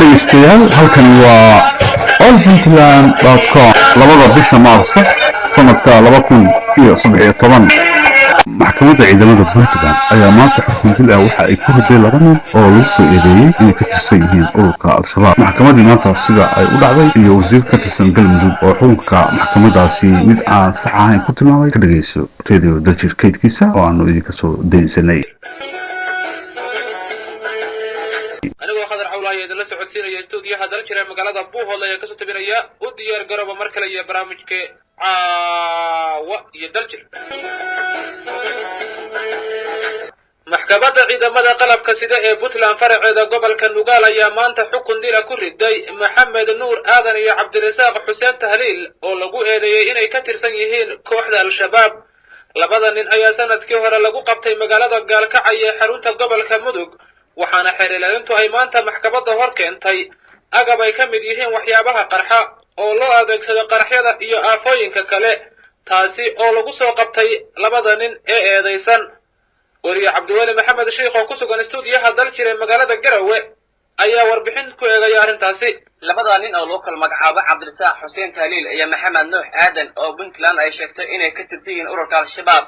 dhegeystayaal halkan waa allpuntland.com labada bisha maarso sanadka 2017 maxkamadda ciidamada Puntland ayaa maanta xukun dil ah waxa ay ku riday laba nin oo lagu soo eedeeyay inay ka tirsan yihiin ururka al-shabaab. maxkamadda maanta sida ay u dhacday iyo wasiir ka tirsan galmudug oo xukunka maxkamadaasi mid aan sax ahayn ku tilmaamay ka dhageyso radio dajir kaydkiisa oo aanu idinka soo daysanay. la socodsiinaya stuudiyaha daljiray magaalada Buuhood ee ka soo tabinaya u diyaar garooba mar kale iyo barnaamijka caawa iyo daljir. maxkamadda ciidamada qalabka sida ee Puntland faraceeda gobolka Nugaal ayaa maanta xukun dil ku riday Maxamed Nuur Aadan iyo Cabdirasaaq Xuseen Tahliil oo lagu eedeeyay inay ka tirsan yihiin kooxda al-shabaab. labada nin ayaa sanadkii hore lagu qabtay magaalada Gaalkacyo ee xarunta gobolka Mudug, waxaana xeerlaalintu ay maanta maxkamadda hor keentay agab ay ka mid yihiin waxyaabaha qarxa oo loo adeegsado qaraxyada iyo aafooyinka kale, taasi oo lagu soo qabtay labada nin ee eedeysan. wariye Cabdiwali Maxamed Sheekh oo ku sugan stuudiyaha daljiray magaalada Garowe ayaa warbixin ku eegaya arrintaasi. labada nin oo loo kala magacaabo Cabdirasaaq Xuseen Tahliil iyo Maxamed Nuux Aadan oo Puntland ay sheegtay inay ka tirsan yihiin ururka al-shabaab,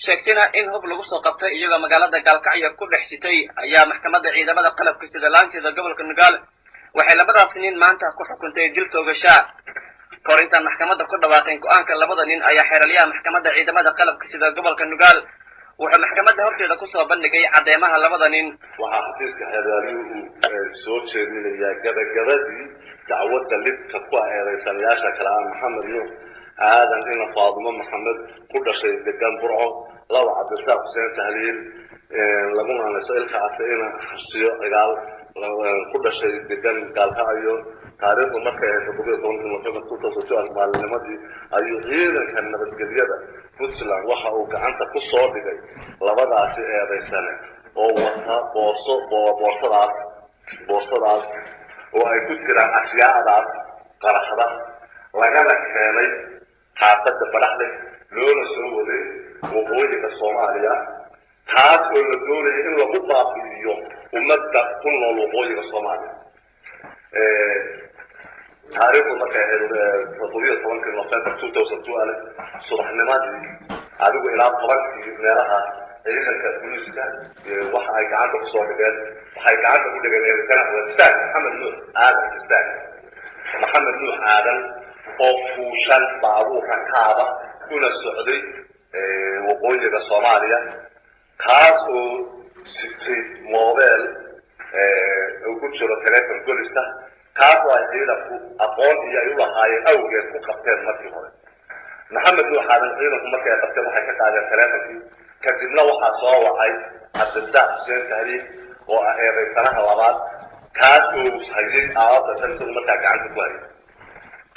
sheegtayna in hub lagu soo qabtay iyagoo magaalada Gaalkacyo ku dhex sitay, ayaa maxkamadda ciidamada qalabka sida laanteeda gobolka Nugaal waxay labadaas nin maanta ku xukuntay dil toogasho. korinta maxkamadda ku dhawaaqeen go'aanka labada nin ayaa xeeralyaha maxkamadda ciidamada qalabka sida gobolka Nugaal wuxuu maxkamadda horteeda ku soo bandhigay cadeymaha labada nin. waxaa xafiiska xeeraliyuhu soo jeedinaya gabagabadii dacwadda lidka ku eedeysanayaasha kale ah Maxamed Nuux Aadan ina Faadumo Maxamed ku dhashay deegaan Burco, laba Cabdirasaaq Xuseen Tahliil laguna aanayso ilka ina xabsiyo cigaal ku dhashay deegaan Gaalkacyo. taariikhdu markay ahayd 17 November 2002 maalinimadii ayuu ciidanka nabadgelyada Puntland waxa uu gacanta ku soo dhigay labadaasi eedeysane oo wata boorsadaas oo ay ku jiraan ashyaadaas qaraxda lagana keenay xaafadda Badaxle loona soo waday waqooyiga Soomaaliya, taas oo la doonayay in lagu baabi'iyo ummadda ku nool waqooyiga Soomaaliya. taariikhdu markay ahayd 17 November 2002 subaxnimadii adigu ilaa 10 meelaha ciidanka booliiska waxa ay gacanta ku soo dhigeen eedeysanaha Maxamed Nuux Aadan oo fuushan baabuur rakaaba kuna socday waqooyiga Soomaaliya, kaas oo sitay moobeel oo ku jiro telefoon golista, kaas oo ay ciidanku aqoon iyo ay u lahaayeen awgeed ku qabteen markii hore. Maxamed Nuux Aadan ciidanku markay qabteen waxay ka qaadeen telefoonkii, kadibna waxaa soo wacay Cabdirasaaq Xuseen Tahliil oo ah eedeysanaha labaad, kaas oo hayay aalada tansiga markaa gacanta ku hayay.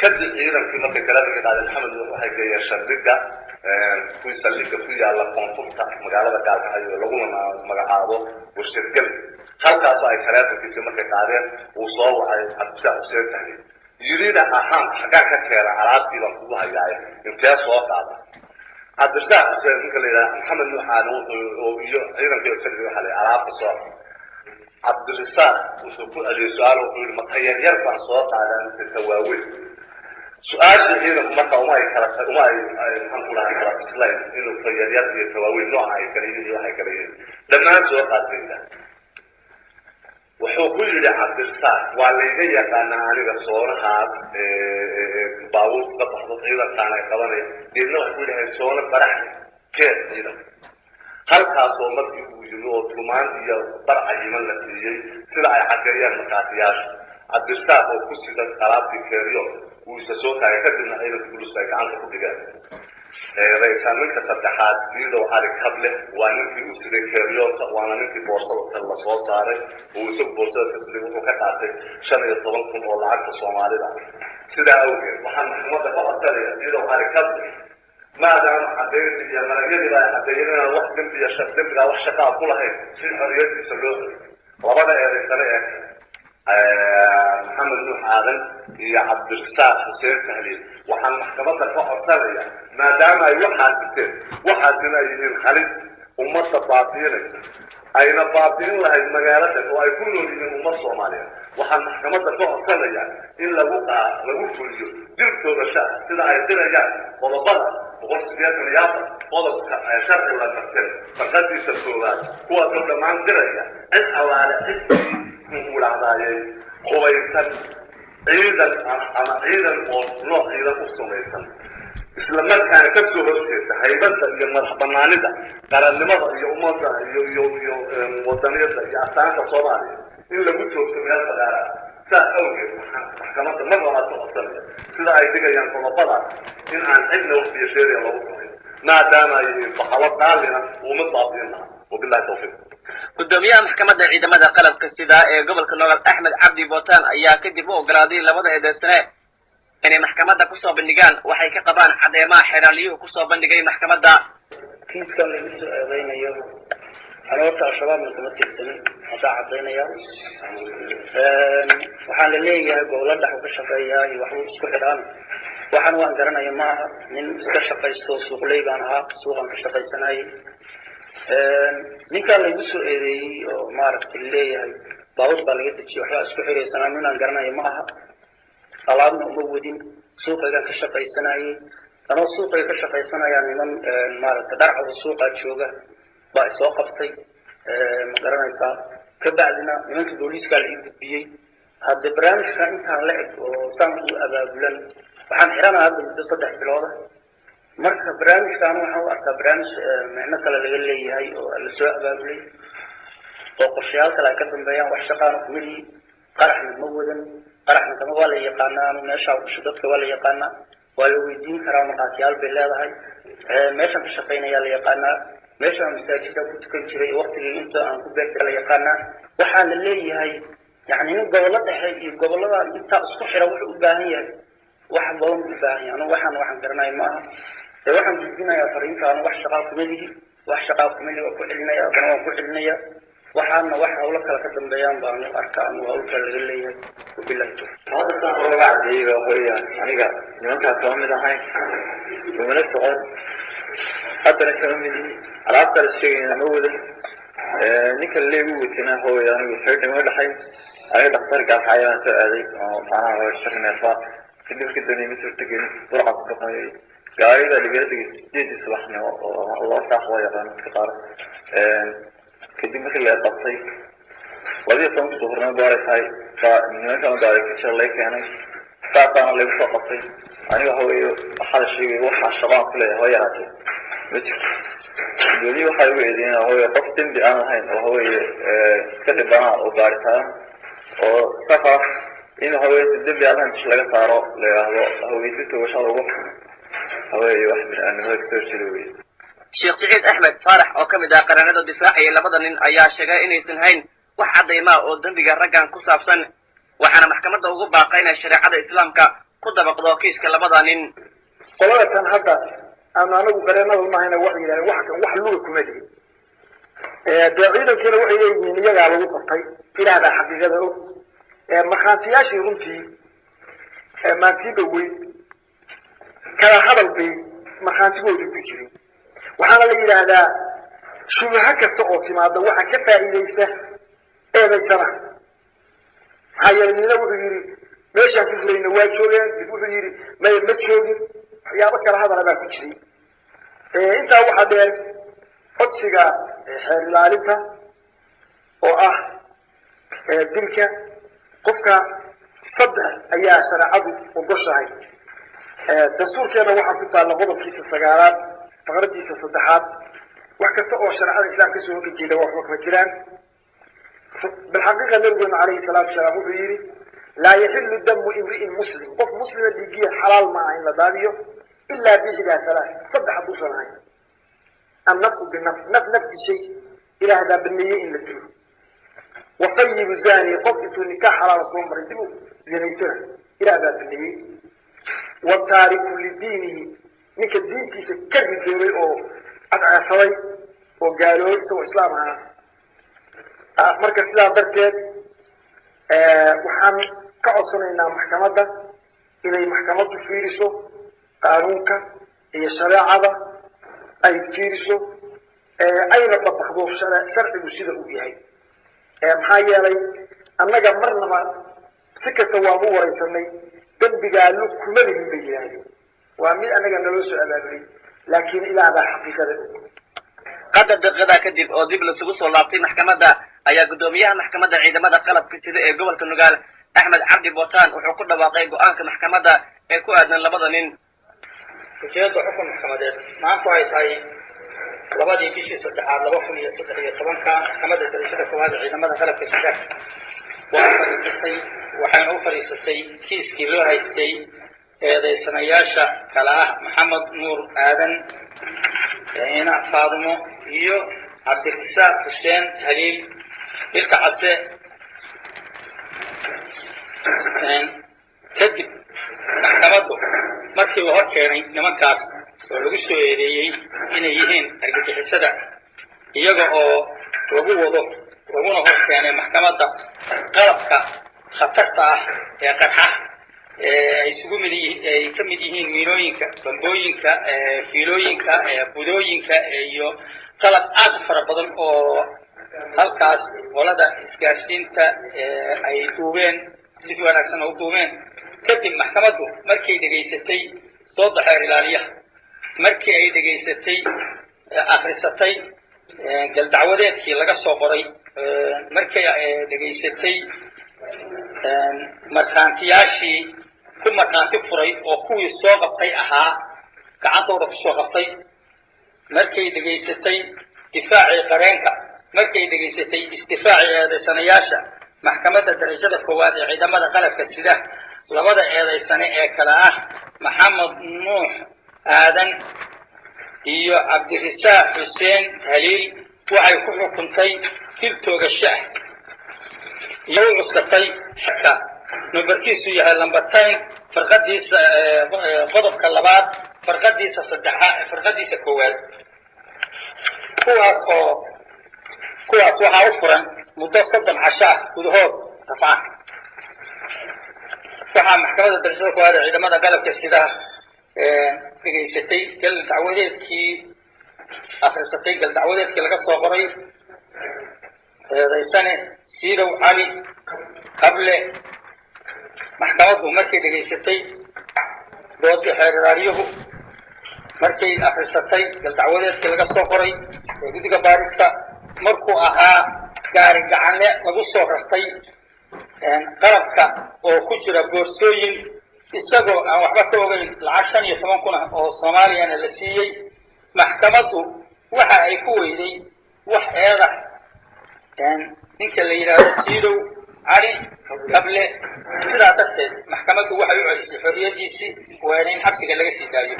kadib ciidankii markay telefoonka qaadeen Maxamed Nuux waxay geeyeen saldhigga ku yaalla koonfurta magaalada Gaalkacyo laguna magacaabo Warshadgal. halkaas ay telefoonkiisa markay qaadeen uu soo wacay Cabdirasaaq Xuseen Tahliil yirina ahaan xagaa ka keenay alaabtii baan kugu hayaay intee soo qaada. Cabdirasaaq Xuseen ninka leeyahay Maxamed Nuux Aadan oo iyo ciidankii saldhigga waxa la alaabta soo Cabdirasaaq wuxuu ku celiyay su'aal oo yiri ma tayaryar baan soo qaadan inta waaweyn. su'aasha ciidanku marka uma ay maxaan ku lahaa kala islayn inuu tayaryar iyo tawaaweyn nooca ay kala yihiin waxay kala yihiin dhammaan soo qaadayda. wuxuu ku yiri Cabdirasaaq waa layga yaqaanaa aniga soonahaas baabuurta ka baxdo ciidankaan ay qabanay deedna wuxuu ku yiri soona barax keed ciidan. halkaas oo markii uu yiri oo tumaan iyo barcayiman la siiyay sida ay xageeyaan markaatiyaasha. Cabdirasaaq oo ku sida qalaabtii keeriyo uu soo taagay kadibna ciidanka booliiska ay gacanta ku dhigeen. reeraysanka saddexaad iyadoo Ali Kable waa ninkii uu siday keeriyoonka, waana ninkii boorsada la soo saaray oo isagu boorsada ka siday wuxuu ka qaatay 15,000 oo lacagta Soomaalida. sidaa awgeed waxaan maxkamadda ka codsanaya iyadoo Ali Kable maadaama caddeynta iyo maragyadii ay caddeeyeen wax dembiga wax shaqaa ku lahayn si xorriyadiisa loo helo. labada eedeysane Maxamed Nuux Aadan iyo Cabdirasaaq Xuseen Tahliil waxaan maxkamadda ka codsanaya maadaama ay waxaasina ay yihiin khalid ummadda baabiinaysa ayna baabiin lahayd magaalada oo ay ku nool yihiin ummad Soomaaliyeed waxaan maxkamadda ka codsanayaa in lagu fuliyo dilkooda sida ay dirayaan qodobada 184 qodobka sharci la martay faqadiisa koowaad kuwaasoo dhammaan diraya cid xawaale cid ulaadaayay hubaysan ciidan ama ciidan oo nooc ciidan u samaysan isla markaana ka soo horjeeda haybadda iyo madax banaanida qarannimada iyo ummadda iyo wadaniyadda iyo astaanta Soomaaliya in lagu joogto meel fagaara saa awgeed maxkamadda mar labaad ka codsanaya sida ay digayaan qodobada in aan cidna waqtiyo sheeriya lagu sameeyo maadaama ay baxalo qaalina uma baabina wabillahi tawfiiq gudoomiyaha maxkamadda ciidamada qalabka sida ee gobolka Nogol Axmed Cabdi Bootaan ayaa kadib u ogolaaday labada eedeysane inay maxkamadda ku soo bandhigaan waxay ka qabaan cadeemaha xeeraliyuhu ku soo bandhigay maxkamadda kiiska lagu soo eedeynayo xaloota shabaab maxkamad tirsan waxa cadeynaya waxaan leeyahay gobol dhex ka shaqeeya iyo wax isku xidhan waxaan waan garanayaa ma aha nin iska shaqeysto suuqley baan ahaa suuqan ka shaqeysanay ninka lagu soo eedeeyay oo maaragtay leeyahay baawad baa laga dejiyay waxa isku xireysan aan garanayaa ma aha salaadna uma wadin suuqayga ka shaqeysanay anoo suuqayga ka shaqeysanaya niman maaragtay dharcada suuqa jooga baa soo qabtay ma garanaysaa ka bacdina nimanka booliiska la gudbiyay hadda barnaamijka intaan la eg oo saan u abaabulan waxaan xiranayaa hadda muddo 3 bilood marka barnaamijkan waxaan u arkaa barnaamij macno kale laga leeyahay oo la soo abaabulay oo qorshayaal kale ka dambeeyaan wax shaqaan ku mid qaraxna ma wadan qaraxna kama waa la yaqaanaa meesha uu dadka waa la yaqaanaa waa la weydiin karaa markaatiyaal bay leedahay meeshan ka shaqeynaya la yaqaanaa meesha masaajidka ku tukan jiray waqtigii inta aan ku beertay la yaqaanaa waxaa la leeyahay yani in gobolada dhexe iyo gobolada inta isku xira wuxuu u baahan yahay wax badan u baahan yahay waxaan garanayaa ma aha waxaan gudbinayaa fariintaan wax shaqo ku mid wax shaqo ku mid oo ku celinaya waan ku celinaya waxaana wax hawlo kala ka dambeeyaan baan arkaa hawlo kala laga leeyahay wabillahi tawfiiq هذا الصار وعدي وهي aniga nimanka kamid ahay umana socod hadana kamid alaabta sheegayna ma wadan ninka leeyahay witana hooyo anigu xirnimo dhaxay ay dhakhtar gaar xayaan soo aaday oo macnaha waa shaqeynaa kadib kadib inay suurtagal burcad ku qaaday gaariga laga dhigay jeedi subaxnimo oo Allah taxwa yaqaan ka qaar kadib markii la qabtay wadii toonka duhurnimo baaray nimanka gaari ka shalay keenay saacana lagu soo qabtay aniga hooyo waxa sheegay waxa shabaab ku leeyahay yaraatay weli waxa uu eedeynaa hooyo qof dambi aan ahayn oo hooyo ka dhibana oo baaritaan oo safar in hooyo dambi aan laga saaro leeyahay hooyo toosh ugu hooyo wax min aan hooyo soo jiray Sheekh Saciid Ahmed Faarax oo kamid ah qaranada difaaciga labada nin ayaa sheegay inaysan hayn wax cadeyma oo dambiga raggan ku saabsan waxaana maxkamadda ugu baaqaynaa shariicada islaamka ku dabaqdo kiiska labada nin qolada hadda anagu qaranada ma hayna wax yiraahdo wax kan wax luga kuma dhigin ciidankana waxay leeyihiin iyaga lagu qabtay ilaahda xaqiiqada og markhaatiyaashii runtii maantiiba weyn kala hadal bay markhaantigoodu ku jiray waxaana la yiraahdaa shubaha kasta oo timaada waxa ka faa'iideysta eedaysana hay'adina wuxuu yiri meesha ku furayna waa joogeen wuxuu yiri ma joogin waxyaabo kala hadal baa ku jiray inta waxa dheer codsiga xeer ilaalinta oo ah dilka qofka saddex ayaa sharciyadu ogoshahay dastuurkeena waxa ku taala qodobkiisa 9aad faqradiisa 3aad wax kasta oo sharciyada islaamka soo horjeeda wax ma jiraan بالحقيقة نبينا عليه الصلاة والسلام يقول لا يحل دم امرئ مسلم قف مسلم يجي حلال معه إلا دابيه إلا بإحدى ثلاث صدح بوصل هاي النفس بالنفس نفس الشيء إلى هذا بالنية إلا تلو وطيب الزاني قفت النكاح حلال صوم مرتبه زينيتنا إلى هذا بالنية والتارك لدينه نك الدين كيف كذب جوري أو أدعى صوي وقالوا سوى إسلامها marka sidaa darteed waxaan ka codsanaynaa maxkamadda inay maxkamaddu fiiriso qaanuunka iyo shariicada ay fiiriso ayna dabaqdo sharcigu sida uu yahay maxaa yeelay annaga marnaba si kasta waanu waraysanay dembigaa lug kuma lihin bay yidhaahdeen waa mid annaga naloo soo abaabulay laakiin ilaa baa xaqiiqada qadar daqiiqada kadib oo dib lasugu soo laabtay maxkamadda ayaa guddoomiyaha maxkamadda ciidamada qalabka sida ee gobolka Nugaal Axmed Cabdi Bootaan wuxuu ku dhawaaqay go'aanka maxkamadda ee ku aadan labada nin ujeedada xukun maxkamadeed maanta ay tahay labadii bishii saddexaad 2013 maxkamadda darajada koowaad ee ciidamada qalabka sida waxayna u fariisatay kiiskii loo haystay eedeysanayaasha kala ah Maxamed Nuur Aadan ina Faadumo iyo Cabdirasaaq Xuseen Haliil ilka case kadib maxkamaddu markii la hor keenay nimankaas oo lagu soo eedeeyay inay yihiin argagixisada iyaga oo laguna hor keenay maxkamadda qalabka khatarta ah ee qarxa ay isugu mid ay ka mid yihiin miinooyinka bambooyinka fiilooyinka budooyinka iyo qalab aad fara badan oo halkaas qolada isgaarsiinta ay duubeen si wanaagsan u duubeen kadib maxkamaddu markay dhageysatay dooda xeer ilaaliyaha markii ay dhageysatay akhrisatay galdacwadeedkii laga soo qoray markay dhageysatay markaantiyaashii ku markaanti furay oo kuwii soo qabtay ahaa gacantooda ku soo qabtay markay dhageysatay difaacii qareenka markay dhageysatay isdifaacii eedeysanayaasha maxkamadda darajada koowaad ee ciidamada qalabka sida labada eedeysane ee kala ah Maxamed Nuux Aadan iyo Cabdirasaaq Xuseen Haliil waxay ku xukuntay dil toogasho iyo cusubtay xaqa numbarkiisu yahay lambar 10 farqadiisa qodobka labaad farqadiisa saddexaad farqadiisa koowaad kuwaas waxaa u furan muddo 30 casho gudahood rafaan waxaa maxkamadda darajada koowaad ee ciidamada qalabka sida dhageysatay galdacwadeedkii akhrisatay galdacwadeedkii laga soo qoray eedeysane Siidow Cali qable maxkamaddu markay dhageysatay doodii xeer ilaaliyuhu markay akhrisatay galdacwadeedkii laga soo qoray guddiga baarista markuu ahaa gaari gacane lagu soo rartay qalabka oo ku jira boorsooyin isagoo aan waxba ka ogeyn lacag 15 kun oo Soomaaliyeed la siiyay maxkamaddu waxa ay ku weyday wax eeda ninka la yiraahdo Siidow Cali qable sidaa darteed maxkamaddu waxay u celisay xorriyadiisii waana in xabsiga laga sii daayo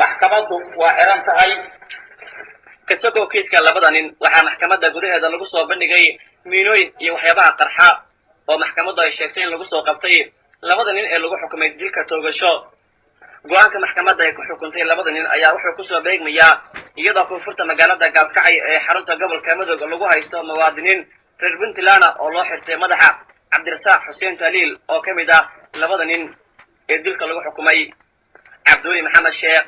maxkamaddu waa xiran tahay kasoo kiiska labada nin waxaa maxkamadda gudaheeda lagu soo bandhigay miinooyin iyo waxyaabaha qarxa oo maxkamaddu ay sheegtay in lagu soo qabtay labada nin ee lagu xukumay dilka toogasho go'aanka maxkamadda ay ku xukuntay labada nin ayaa wuxuu ku soo beegmayaa iyadoo koonfurta magaalada Gaalkacyo ee xarunta gobolka Mudug lagu haysto muwaadiniin reer Puntland oo loo xirtay madaxa Cabdirasaaq Xuseen Haliil oo kamid ah labada nin ee dilka lagu xukumay Cabduuli Maxamed Sheekh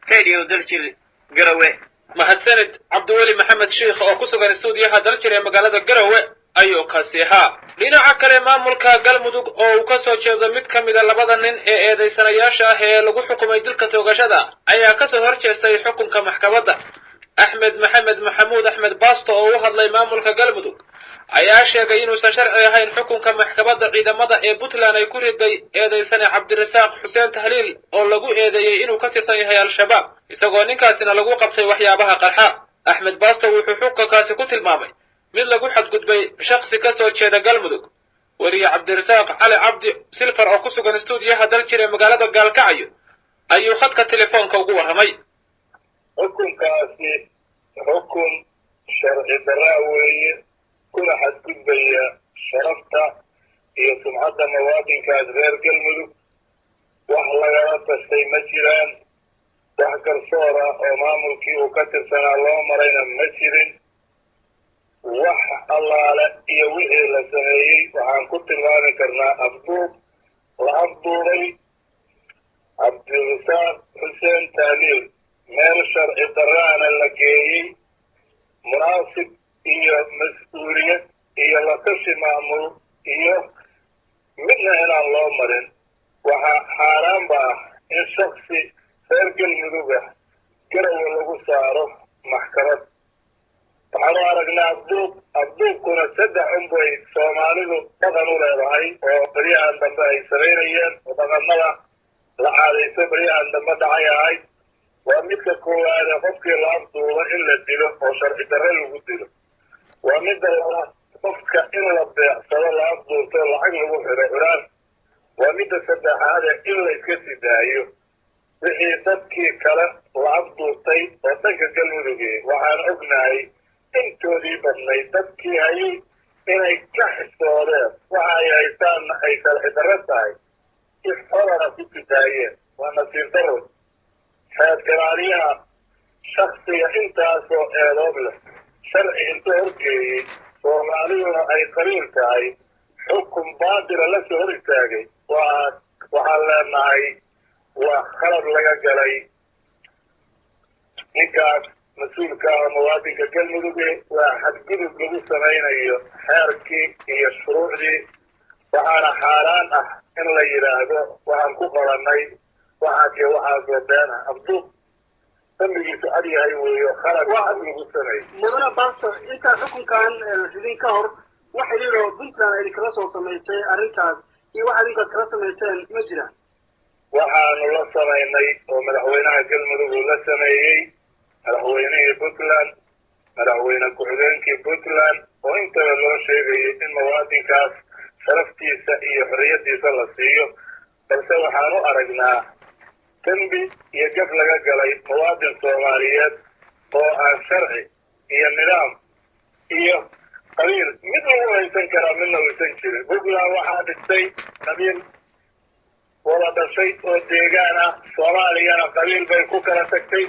كيديو دلجير قروي mahadsanid cabdiweli maxamed sheekh oo ku sugan stuudiyaha daljir ee magaalada garowe ayuu kaasihaa dhinaca kale maamulka galmudug oo uu ka soo jeedo mid ka mid ah labada nin ee eedeysanayaasha ah ee lagu xukumay dilka toogashada ayaa ka soo horjeestay xukunka maxkamadda axmed maxamed maxamuud axmed baasto oo u hadlay maamulka galmudug ayaa sheegay inuusan sharci ahayn xukunka maxkamadda ciidamada ee Puntland ay ku riday eedeysane Cabdirasaaq Xuseen Haliil oo lagu eedeeyay inuu ka tirsan yahay al-shabaab isagoo ninkaasina lagu qabtay waxyaabaha qarxa Axmed Baasto wuxuu xukunkaasi ku tilmaamay mid lagu xadgudbay shakhsi ka soo jeeda galmudug wariye Cabdirasaaq Cali Cabdi Silfar oo ku sugan stuudiyaha daljir ee magaalada Gaalkacyo ayuu khadka telefoonka ugu warramay xukunkaasi xukun sharci darro weeye kuna xadgudbaya sharafta iyo sumcadda muwaadinkaas reer galmudug wax lagala tashtay ma jiraan wax garsoor ah oo maamulkii uu ka tirsanaa loo marayna ma jirin wax allaale iyo wixii la sameeyey waxaan ku tilmaami karnaa afduub la afduubay cabdirasaaq xuseen taaliil meel sharci darraana la geeyey munaasib iyo mas-uuliyad iyo la tashi maamul iyo midna inaan loo marin waxaa xaaraan ba ah in shaksi reer galmudug ah garowe lagu saaro maxkamad waxaanu aragnaa afduubkuna saddex unbay soomaalidu dhaqan u leedahay oo beryahan dambe ay samaynayeen oo dhaqamada la caadayso beryahan dambe dhacay ahayd waa midka koowaade qofkii la afduuba in la dilo oo sharci darre lagu dilo waa midda labaad qofka in la beecsado la afduubto lacag lagu xiro curaan waa midda saddexaade in la iska sii daayo wixii dadkii kale la afduubtay oo dhanka galmudugee waxaan ognahay intoodii badnayd dadkii hayay inay ka xisoodeen waxa ay haystaanna ay sharci darre tahay if xolana ku sidaayeen waa nasiib darro xeergalaaliyaha shaksiga intaasoo eedoob leh sharci inta horgeeyey soomaaliduna ay qaliil tahay xukun baatila la soo hor istaagay waxaan leenahay waa khalad laga galay ninkaas mas-uulka ah muwaadinka galmuduge waa xadgudub lagu samaynayo xeerkii iyo shuruucdii waxaana xaaraan ah in la yidhaahdo waxaan ku qabanay waxaasiyo waxaasoo been ah afduub dambigiisu cad yahay weeyo khalad cad lagu sameeyey mudane baasto intaa xukunkan ridin ka hor waxa yidhi puntland ay kala soo samaysay arrintaas iyo waxa idinkaad kala samayseen ma jiraan waxaanu la samaynay oo madaxweynaha galmudug uu la sameeyey madaxweynihii puntland madaxweyne ku-xigeenkii puntland oo intaba loo sheegayay in muwaadinkaas sharaftiisa iyo xorriyadiisa la siiyo balse waxaan u aragnaa dembi iyo gaf laga galay muwaadin soomaaliyeed oo aan sharci iyo nidaam iyo qabiil mid lagu haysan karaa midna haysan jirin puntland waxaa dhistay qabiil wada dhashay oo deegaan ah soomaaliyana qabiil bay ku kala tagtay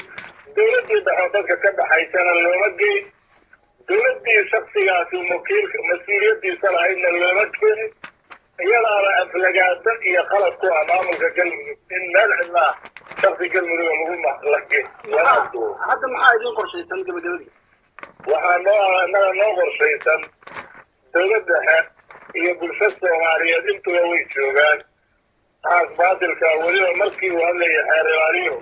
dawladdii dhexoo dadka ka dhaxaysana looma geyn dawladdii shaksigaasi mas-uuliyaddiisa lahaydna looma keenin iyadaana aflagaada iyo qalad ku ah maamulka galmudug in meel cidna ah shaksi galmuduga laga afduubo hadda maxaa idin qorshaysan gabagabadii waxaa noo qorshaysan dawlad dhexe iyo bulsho soomaaliyeed intuba way joogaan waxaas baatilka weliba markii uu hadlayay xeerlaaliyo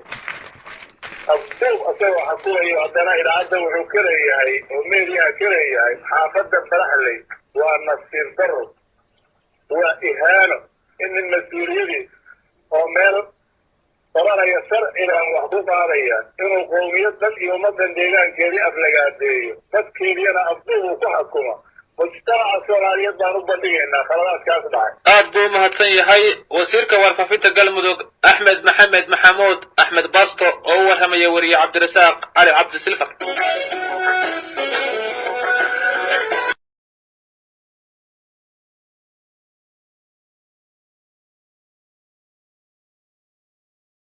afduub asagoo xakulayo haddana idaacadda wuxuu ka leeyahay oo meediyaha ka leeyahay xaafadda baraxley waa nasiir darro waa ihaano in nin mas-uuliyadii oo meel qabanaya sharcigan wax ku qaadaya inuu qowmiyad dhan iyo ummadan deegaankeedii aflagaadeeyo dadkeediina afduub uu ku xakuma mujtamaca soomaaliyeed baan u bandhigaynaa khaladaadkaas dhacay aad buu umahadsan yahay wasiirka warfaafinta galmudug axmed maxamed maxamuud axmed basto oo u warramaya weriye cabdirasaaq cali cabdi silfar